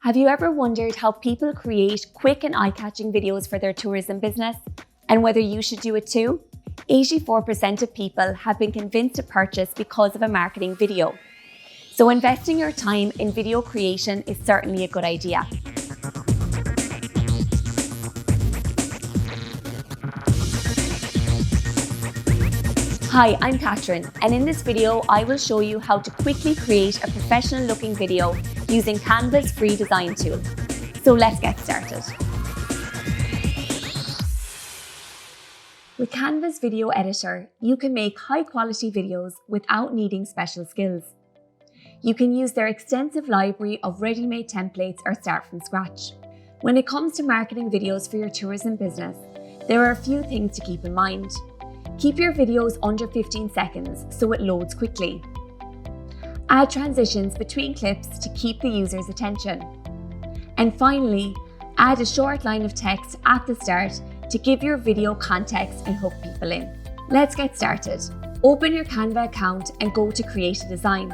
Have you ever wondered how people create quick and eye-catching videos for their tourism business, and whether you should do it too? 84% of people have been convinced to purchase because of a marketing video. So investing your time in video creation is certainly a good idea. Hi, I'm Catherine, and in this video, I will show you how to quickly create a professional looking video using Canva's free design tool. So let's get started. With Canva's video editor, you can make high quality videos without needing special skills. You can use their extensive library of ready-made templates or start from scratch. When it comes to marketing videos for your tourism business, there are a few things to keep in mind. Keep your videos under 15 seconds so it loads quickly. Add transitions between clips to keep the user's attention. And finally, add a short line of text at the start to give your video context and hook people in. Let's get started. Open your Canva account and go to Create a Design.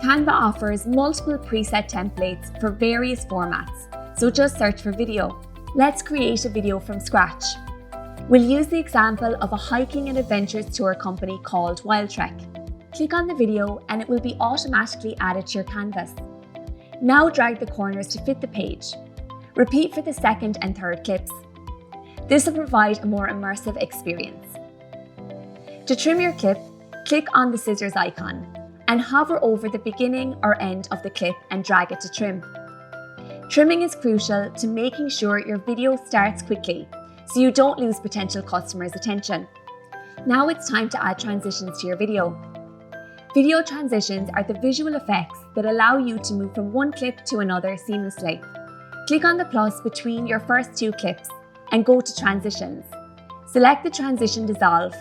Canva offers multiple preset templates for various formats, so just search for video. Let's create a video from scratch. We'll use the example of a hiking and adventures tour company called Wild Trek. Click on the video and it will be automatically added to your canvas. Now drag the corners to fit the page. Repeat for the second and third clips. This will provide a more immersive experience. To trim your clip, click on the scissors icon and hover over the beginning or end of the clip and drag it to trim. Trimming is crucial to making sure your video starts quickly, so you don't lose potential customers' attention. Now it's time to add transitions to your video. Video transitions are the visual effects that allow you to move from one clip to another seamlessly. Click on the plus between your first two clips and go to Transitions. Select the transition dissolve.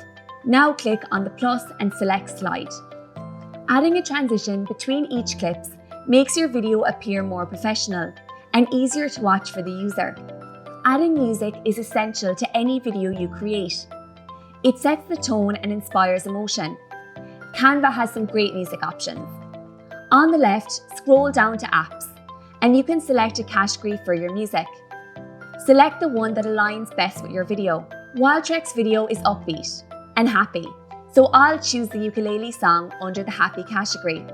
Now click on the plus and select Slide. Adding a transition between each clips makes your video appear more professional and easier to watch for the user. Adding music is essential to any video you create. It sets the tone and inspires emotion. Canva has some great music options. On the left, scroll down to Apps, and you can select a category for your music. Select the one that aligns best with your video. Wild Trek's video is upbeat and happy, so I'll choose the ukulele song under the happy category.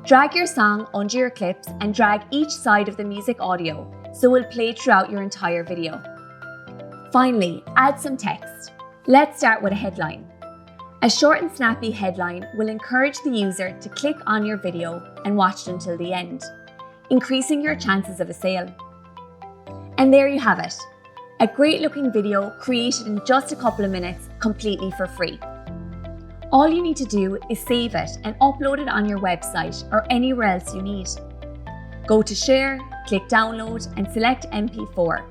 Drag your song under your clips and drag each side of the music audio so it will play throughout your entire video. Finally, add some text. Let's start with a headline. A short and snappy headline will encourage the user to click on your video and watch it until the end, increasing your chances of a sale. And there you have it, a great looking video created in just a couple of minutes completely for free. All you need to do is save it and upload it on your website or anywhere else you need. Go to Share, click Download and select MP4,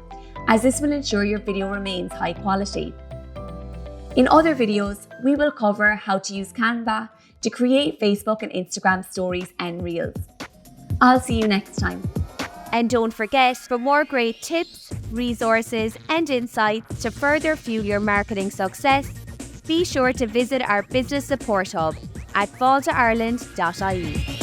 as this will ensure your video remains high quality. In other videos, we will cover how to use Canva to create Facebook and Instagram stories and reels. I'll see you next time. And don't forget, for more great tips, resources and insights to further fuel your marketing success, be sure to visit our business support hub at falltoireland.ie.